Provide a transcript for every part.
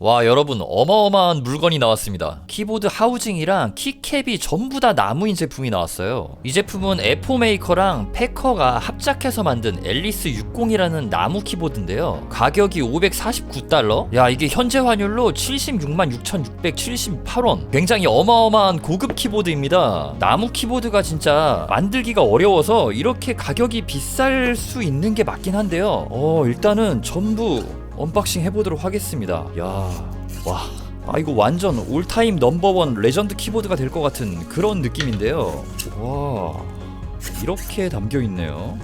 와, 여러분 어마어마한 물건이 나왔습니다. 키보드 하우징이랑 키캡이 전부 다 나무인 제품이 나왔어요. 이 제품은 에포 메이커랑 패커가 합작해서 만든 앨리스 60이라는 나무 키보드인데요. 가격이 $549. 야, 이게 현재 환율로 766,678원. 굉장히 어마어마한 고급 키보드입니다. 나무 키보드가 진짜 만들기가 어려워서 이렇게 가격이 비쌀 수 있는 게 맞긴 한데요. 일단은 전부 언박싱 해보도록 하겠습니다. 야, 와, 이거 완전 올타임 넘버원 레전드 키보드가 될 것 같은 그런 느낌인데요. 와, 이렇게 담겨있네요.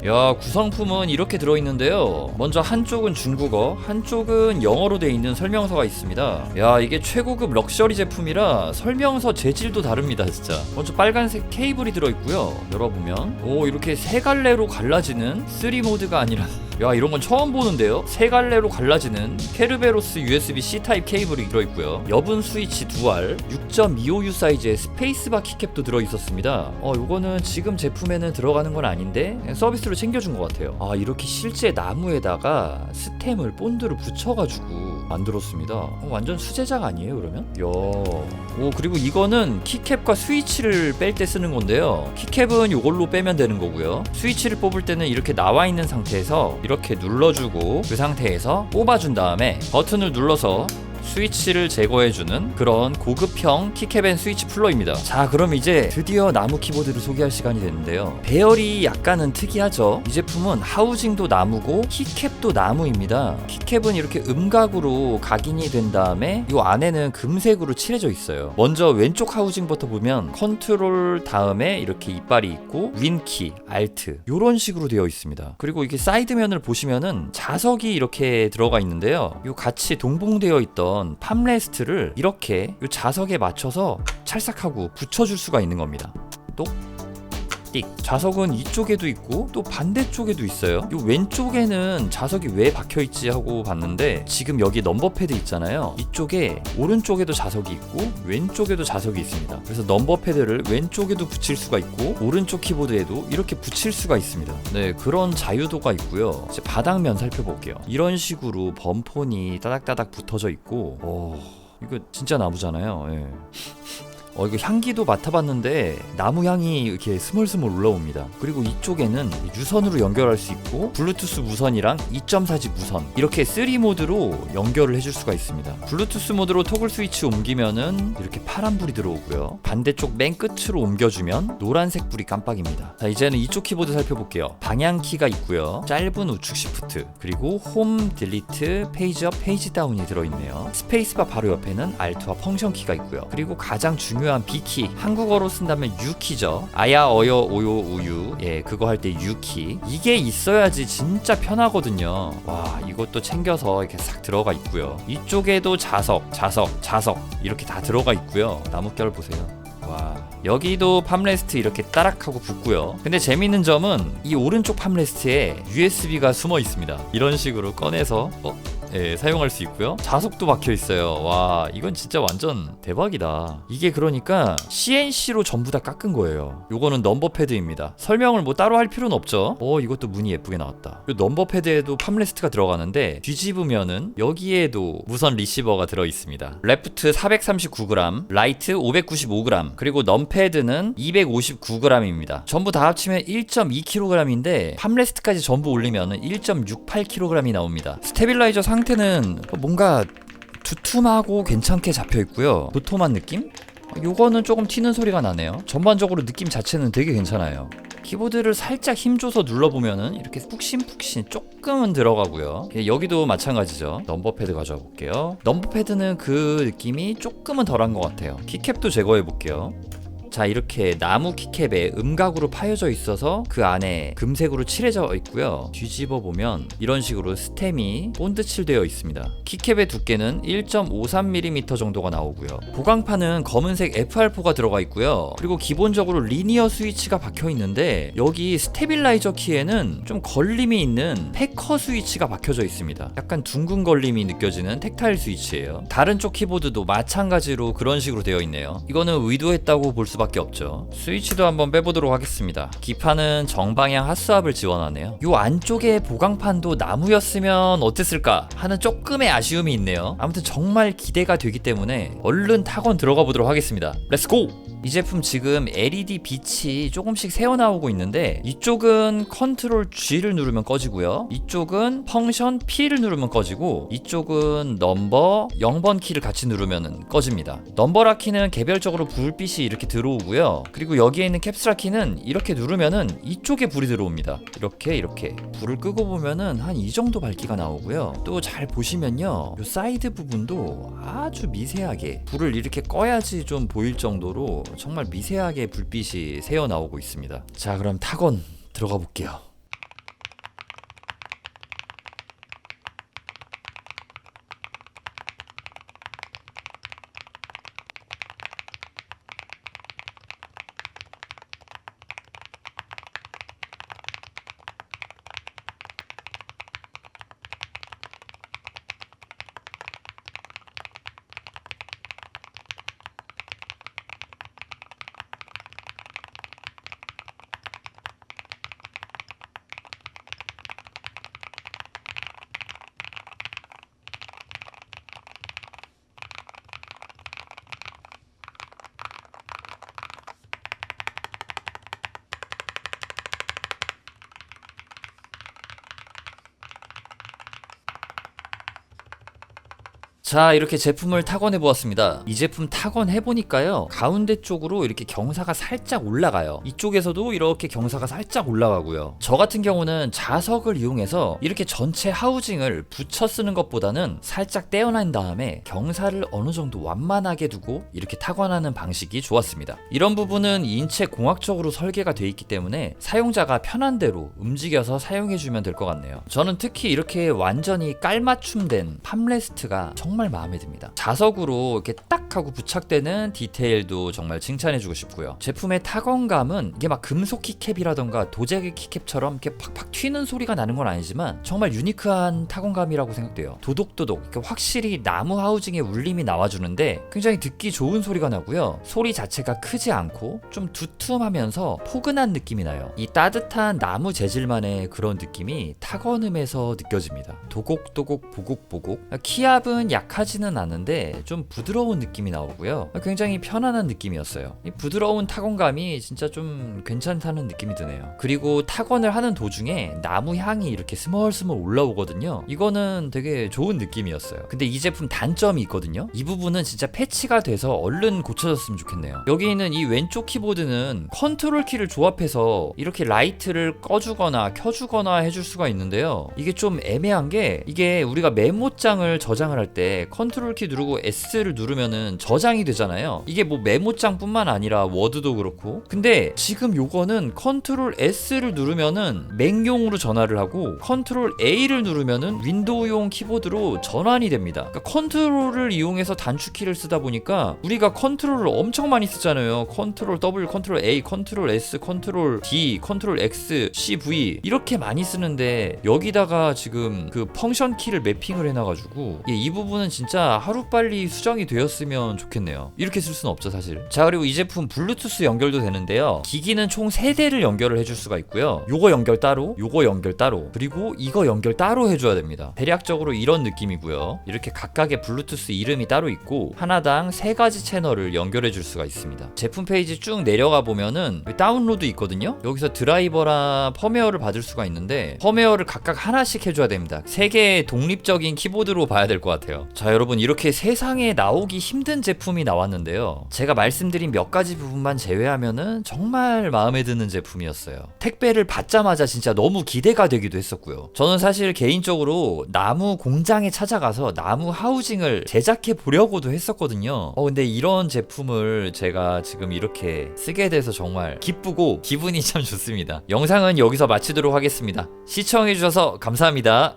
야, 구성품은 이렇게 들어있는데요. 먼저 한쪽은 중국어, 한쪽은 영어로 되어 있는 설명서가 있습니다. 야, 이게 최고급 럭셔리 제품이라 설명서 재질도 다릅니다, 진짜. 먼저 빨간색 케이블이 들어있고요. 열어보면 이렇게 세 갈래로 갈라지는 3모드가 아니라 야, 이런 건 처음 보는데요. 세 갈래로 갈라지는 케르베로스 USB-C 타입 케이블이 들어있고요. 여분 스위치 두알, 6.25U 사이즈의 스페이스바 키캡도 들어있었습니다. 요거는 지금 제품에는 들어가는 건 아닌데 그냥 서비스로 챙겨준 것 같아요. 이렇게 실제 나무에다가 스템을 본드를 붙여가지고 만들었습니다. 완전 수제작 아니에요, 그러면? 야, 그리고 이거는 키캡과 스위치를 뺄 때 쓰는 건데요. 키캡은 이걸로 빼면 되는 거고요. 스위치를 뽑을 때는 이렇게 나와 있는 상태에서 이렇게 눌러주고 그 상태에서 뽑아준 다음에 버튼을 눌러서 스위치를 제거해주는 그런 고급형 키캡 앤 스위치 플러입니다. 자, 그럼 이제 드디어 나무 키보드를 소개할 시간이 됐는데요. 배열이 약간은 특이하죠. 이 제품은 하우징도 나무고 키캡도 나무입니다. 키캡은 이렇게 음각으로 각인이 된 다음에 이 안에는 금색으로 칠해져 있어요. 먼저 왼쪽 하우징부터 보면 컨트롤 다음에 이렇게 이빨이 있고 윈키, 알트 이런 식으로 되어 있습니다. 그리고 이렇게 사이드면을 보시면은 자석이 이렇게 들어가 있는데요. 이 같이 동봉되어 있던 팜레스트를 이렇게 이 자석에 맞춰서 찰싹하고 붙여줄 수가 있는 겁니다. 똑 띡. 자석은 이쪽에도 있고 또 반대쪽에도 있어요. 이 왼쪽에는 자석이 왜 박혀있지 하고 봤는데 지금 여기 넘버 패드 있잖아요. 이쪽에 오른쪽에도 자석이 있고 왼쪽에도 자석이 있습니다. 그래서 넘버 패드를 왼쪽에도 붙일 수가 있고 오른쪽 키보드에도 이렇게 붙일 수가 있습니다. 네, 그런 자유도가 있고요. 이제 바닥면 살펴볼게요. 이런 식으로 범폰이 따닥따닥 붙어져 있고 이거 진짜 나무잖아요. 예. 이거 향기도 맡아봤는데 나무 향이 이렇게 스물스물 올라옵니다. 그리고 이쪽에는 유선으로 연결할 수 있고 블루투스 무선이랑 2.4G 무선 이렇게 3모드로 연결을 해줄 수가 있습니다. 블루투스 모드로 토글 스위치 옮기면은 이렇게 파란불이 들어오고요. 반대쪽 맨 끝으로 옮겨주면 노란색 불이 깜빡입니다. 자, 이제는 이쪽 키보드 살펴볼게요. 방향키가 있고요. 짧은 우측 시프트 그리고 홈, 딜리트, 페이지업, 페이지 다운이 들어있네요. 스페이스바 바로 옆에는 알트와 펑션 키가 있고요. 그리고 가장 중요한 B키, 한국어로 쓴다면 U키죠. 아야, 어여, 오요, 우유. 예, 그거 할 때 U키. 이게 있어야지 진짜 편하거든요. 와, 이것도 챙겨서 이렇게 싹 들어가 있고요. 이쪽에도 자석 이렇게 다 들어가 있고요. 나뭇결 보세요. 와, 여기도 팜레스트 이렇게 따락하고 붙고요. 근데 재밌는 점은 이 오른쪽 팜레스트에 USB가 숨어 있습니다. 이런 식으로 꺼내서 사용할 수 있고요. 자석도 박혀 있어요. 와, 이건 진짜 완전 대박이다. 이게 그러니까 CNC로 전부 다 깎은 거예요. 요거는 넘버 패드입니다. 설명을 뭐 따로 할 필요는 없죠. 이것도 문이 예쁘게 나왔다. 요 넘버 패드에도 팜레스트가 들어가는데 뒤집으면은 여기에도 무선 리시버가 들어 있습니다. 레프트 439g, 라이트 595g, 그리고 넘패드는 259g입니다. 전부 다 합치면 1.2kg인데 팜레스트까지 전부 올리면은 1.68kg이 나옵니다. 스테빌라이저 상태는 뭔가 두툼하고 괜찮게 잡혀 있고요. 도톰한 느낌? 요거는 조금 튀는 소리가 나네요. 전반적으로 느낌 자체는 되게 괜찮아요. 키보드를 살짝 힘줘서 눌러보면은 이렇게 푹신푹신 조금은 들어가고요. 여기도 마찬가지죠. 넘버 패드 가져와 볼게요. 넘버 패드는 그 느낌이 조금은 덜한 것 같아요. 키캡도 제거해 볼게요. 자, 이렇게 나무 키캡에 음각으로 파여져 있어서 그 안에 금색으로 칠해져 있고요. 뒤집어 보면 이런 식으로 스템이 본드 칠되어 있습니다. 키캡의 두께는 1.53mm 정도가 나오고요. 보강판은 검은색 FR4가 들어가 있고요. 그리고 기본적으로 리니어 스위치가 박혀 있는데 여기 스테빌라이저 키에는 좀 걸림이 있는 패커 스위치가 박혀져 있습니다. 약간 둥근 걸림이 느껴지는 텍타일 스위치예요. 다른 쪽 키보드도 마찬가지로 그런 식으로 되어 있네요. 이거는 의도했다고 볼 수 수밖에 없죠. 스위치도 한번 빼보도록 하겠습니다. 기판은 정방향 핫스왑을 지원하네요. 요 안쪽에 보강판도 나무였으면 어땠을까 하는 조금의 아쉬움이 있네요. 아무튼 정말 기대가 되기 때문에 얼른 타건 들어가 보도록 하겠습니다. 렛츠고! 이 제품 지금 LED 빛이 조금씩 새어나오고 있는데 이쪽은 컨트롤 G를 누르면 꺼지고요, 이쪽은 펑션 P를 누르면 꺼지고, 이쪽은 넘버 0번 키를 같이 누르면 꺼집니다. 넘버라 키는 개별적으로 불빛이 이렇게 들어오고요, 그리고 여기에 있는 캡슐라 키는 이렇게 누르면은 이쪽에 불이 들어옵니다. 이렇게 불을 끄고 보면은 한 이 정도 밝기가 나오고요, 또 잘 보시면요, 요 사이드 부분도 아주 미세하게 불을 이렇게 꺼야지 좀 보일 정도로 정말 미세하게 불빛이 새어 나오고 있습니다. 자, 그럼 타건 들어가 볼게요. 자, 이렇게 제품을 타건해 보았습니다. 이 제품 타건해 보니까요, 가운데 쪽으로 이렇게 경사가 살짝 올라가요. 이쪽에서도 이렇게 경사가 살짝 올라가고요. 저 같은 경우는 자석을 이용해서 이렇게 전체 하우징을 붙여 쓰는 것보다는 살짝 떼어낸 다음에 경사를 어느 정도 완만하게 두고 이렇게 타건하는 방식이 좋았습니다. 이런 부분은 인체 공학적으로 설계가 되어 있기 때문에 사용자가 편한 대로 움직여서 사용해 주면 될 것 같네요. 저는 특히 이렇게 완전히 깔맞춤된 팜레스트가 정말 마음에 듭니다. 자석으로 이렇게 딱 하고 부착되는 디테일도 정말 칭찬해주고 싶고요. 제품의 타건감은 이게 막 금속 키캡이라던가 도자기 키캡처럼 이렇게 팍팍 튀는 소리가 나는 건 아니지만 정말 유니크한 타건감이라고 생각돼요. 도독도독, 이렇게 확실히 나무 하우징의 울림이 나와주는데 굉장히 듣기 좋은 소리가 나고요, 소리 자체가 크지 않고 좀 두툼하면서 포근한 느낌이 나요. 이 따뜻한 나무 재질만의 그런 느낌이 타건음에서 느껴집니다. 도곡도곡 보곡보곡. 키압은 약하지는 않은데 좀 부드러운 느낌이 나오고요, 굉장히 편안한 느낌이었어요. 이 부드러운 타건감이 진짜 좀 괜찮다는 느낌이 드네요. 그리고 타건을 하는 도중에 나무 향이 이렇게 스멀스멀 올라오거든요. 이거는 되게 좋은 느낌이었어요. 근데 이 제품 단점이 있거든요. 이 부분은 진짜 패치가 돼서 얼른 고쳐졌으면 좋겠네요. 여기 있는 이 왼쪽 키보드는 컨트롤 키를 조합해서 이렇게 라이트를 꺼주거나 켜주거나 해줄 수가 있는데요, 이게 좀 애매한 게, 이게 우리가 메모장을 저장을 할 때 컨트롤 키 누르고 S를 누르면은 저장이 되잖아요. 이게 뭐 메모장뿐만 아니라 워드도 그렇고. 근데 지금 요거는 컨트롤 S를 누르면은 맥용으로 전환을 하고 컨트롤 A를 누르면은 윈도우용 키보드로 전환이 됩니다. 그러니까 컨트롤을 이용해서 단축키를 쓰다 보니까 우리가 컨트롤을 엄청 많이 쓰잖아요. 컨트롤 W, 컨트롤 A, 컨트롤 S, 컨트롤 D, 컨트롤 X, CV 이렇게 많이 쓰는데 여기다가 지금 그 펑션 키를 매핑을 해놔가지고 이 부분은 진짜 하루빨리 수정이 되었으면 좋겠네요. 이렇게 쓸 수는 없죠 사실. 자, 그리고 이 제품 블루투스 연결도 되는데요, 기기는 총 3대를 연결을 해줄 수가 있고요, 요거 연결 따로, 요거 연결 따로, 그리고 이거 연결 따로 해줘야 됩니다. 대략적으로 이런 느낌이고요. 이렇게 각각의 블루투스 이름이 따로 있고 하나당 3가지 채널을 연결해 줄 수가 있습니다. 제품 페이지 쭉 내려가 보면은 다운로드 있거든요. 여기서 드라이버랑 펌웨어를 받을 수가 있는데 펌웨어를 각각 하나씩 해줘야 됩니다. 3개의 독립적인 키보드로 봐야 될 것 같아요. 자, 여러분, 이렇게 세상에 나오기 힘든 제품이 나왔는데요, 제가 말씀드린 몇 가지 부분만 제외하면은 정말 마음에 드는 제품이었어요. 택배를 받자마자 진짜 너무 기대가 되기도 했었고요. 저는 사실 개인적으로 나무 공장에 찾아가서 나무 하우징을 제작해 보려고도 했었거든요. 근데 이런 제품을 제가 지금 이렇게 쓰게 돼서 정말 기쁘고 기분이 참 좋습니다. 영상은 여기서 마치도록 하겠습니다. 시청해주셔서 감사합니다.